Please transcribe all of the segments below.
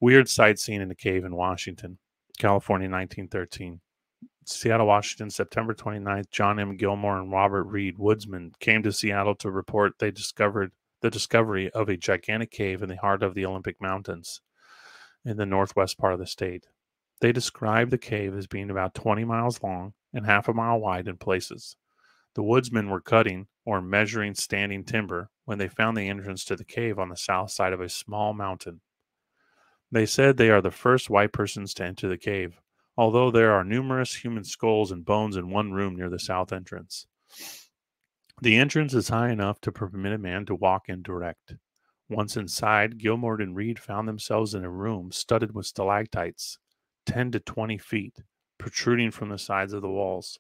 Weird sight seen in a cave in Washington, California, 1913. Seattle, Washington, September 29th, John M. Gilmore and Robert Reed, woodsmen, came to Seattle to report they discovered the discovery of a gigantic cave in the heart of the Olympic Mountains in the northwest part of the state. They described the cave as being about 20 miles long and half a mile wide in places. The woodsmen were cutting or measuring standing timber when they found the entrance to the cave on the south side of a small mountain. They said they are the first white persons to enter the cave, although there are numerous human skulls and bones in one room near the south entrance. The entrance is high enough to permit a man to walk in direct. Once inside, Gilmore and Reed found themselves in a room studded with stalactites, 10 to 20 feet, protruding from the sides of the walls.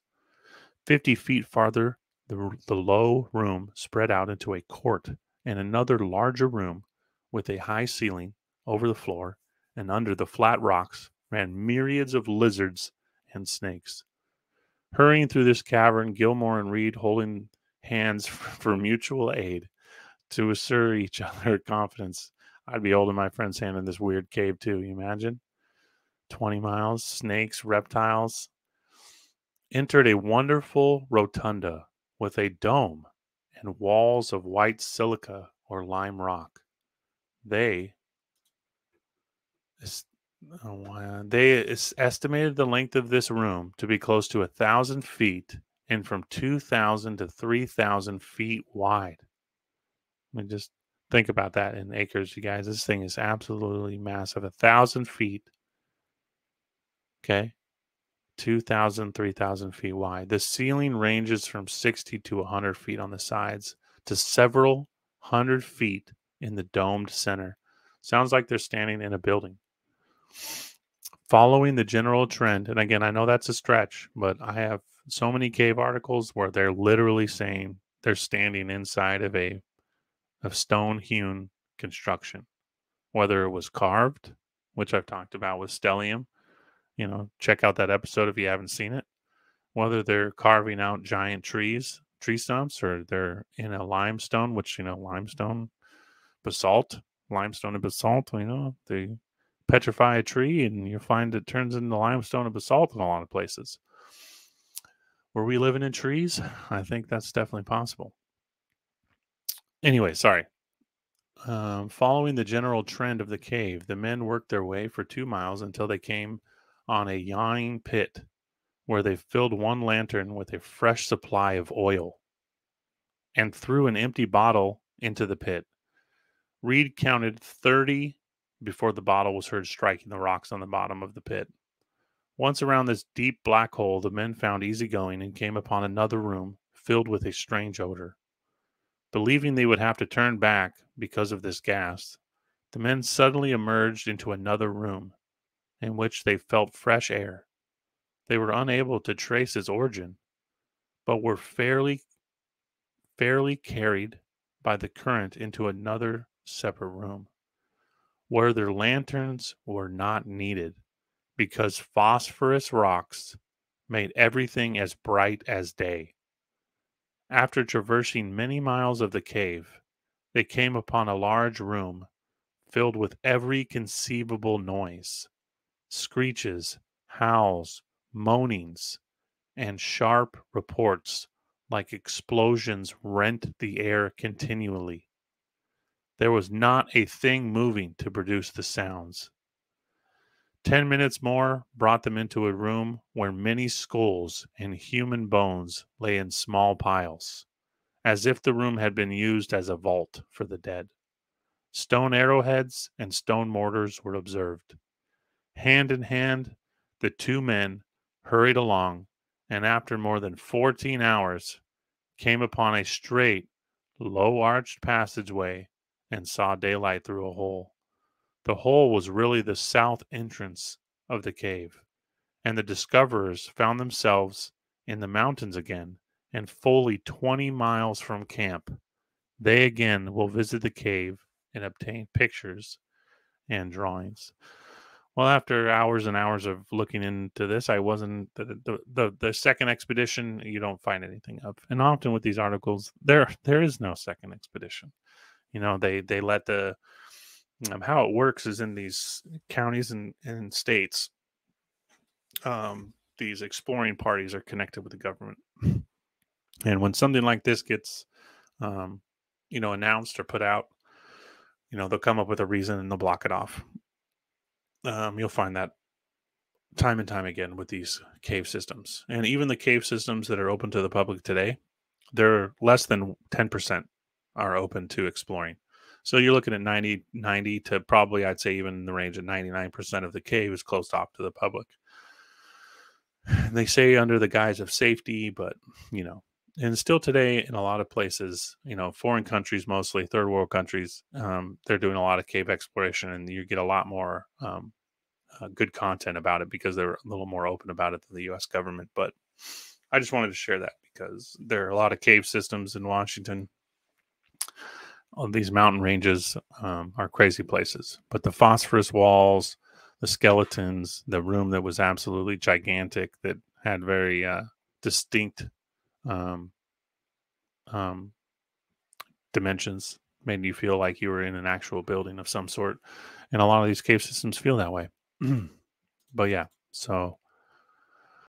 50 feet farther, the low room spread out into a court and another larger room with a high ceiling over the floor, and under the flat rocks ran myriads of lizards and snakes. Hurrying through this cavern, Gilmore and Reed holding hands for mutual aid to assure each other confidence. I'd be holding my friend's hand in this weird cave too. You imagine? 20 miles, snakes, reptiles. Entered a wonderful rotunda with a dome and walls of white silica or lime rock. They estimated the length of this room to be close to 1,000 feet and from 2,000 to 3,000 feet wide. I mean, just think about that in acres, you guys. This thing is absolutely massive. 1,000 feet. Okay. 2,000, 3,000 feet wide. The ceiling ranges from 60 to 100 feet on the sides to several hundred feet in the domed center. Sounds like they're standing in a building. Following the general trend, and again, I know that's a stretch, but I have so many cave articles where they're literally saying they're standing inside of a stone-hewn construction, whether it was carved, which I've talked about with stellium. You know, check out that episode if you haven't seen it. Whether they're carving out giant tree stumps, or they're in a limestone, which, limestone and basalt, they petrify a tree and you find it turns into limestone and basalt in a lot of places. Were we living in trees? I think that's definitely possible. Anyway, sorry. Following the general trend of the cave, the men worked their way for 2 miles until they came on a yawning pit where they filled one lantern with a fresh supply of oil and threw an empty bottle into the pit. Reed counted 30 before the bottle was heard striking the rocks on the bottom of the pit. Once around this deep black hole, the men found easy going and came upon another room filled with a strange odor. Believing they would have to turn back because of this gas, the men suddenly emerged into another room in which they felt fresh air. They were unable to trace its origin, but were fairly carried by the current into another separate room, where their lanterns were not needed because phosphorus rocks made everything as bright as day. After traversing many miles of the cave, they came upon a large room filled with every conceivable noise: screeches, howls, moanings, and sharp reports like explosions rent the air continually. There was not a thing moving to produce the sounds. 10 minutes more brought them into a room where many skulls and human bones lay in small piles, as if the room had been used as a vault for the dead. Stone arrowheads and stone mortars were observed. Hand in hand, the two men hurried along, and after more than 14 hours, came upon a straight, low-arched passageway and saw daylight through a hole. The hole was really the south entrance of the cave, and the discoverers found themselves in the mountains again and fully 20 miles from camp. They again will visit the cave and obtain pictures and drawings. Well, after hours and hours of looking into this, I wasn't the second expedition. You don't find anything of, and often with these articles, there is no second expedition. They let the How it works is in these counties and states, these exploring parties are connected with the government. And when something like this gets, um, announced or put out, they'll come up with a reason and they'll block it off. You'll find that time and time again with these cave systems. And even the cave systems that are open to the public today, they're less than 10% are open to exploring. So you're looking at 90 to probably, I'd say, even in the range of 99% of the cave is closed off to the public. They say under the guise of safety, but, and still today in a lot of places, foreign countries, mostly third world countries, they're doing a lot of cave exploration, and you get a lot more good content about it because they're a little more open about it than the U.S. government. But I just wanted to share that because there are a lot of cave systems in Washington. These mountain ranges are crazy places, but the phosphorus walls, the skeletons, the room that was absolutely gigantic that had very distinct um, um, dimensions, made you feel like you were in an actual building of some sort. And a lot of these cave systems feel that way. But yeah, so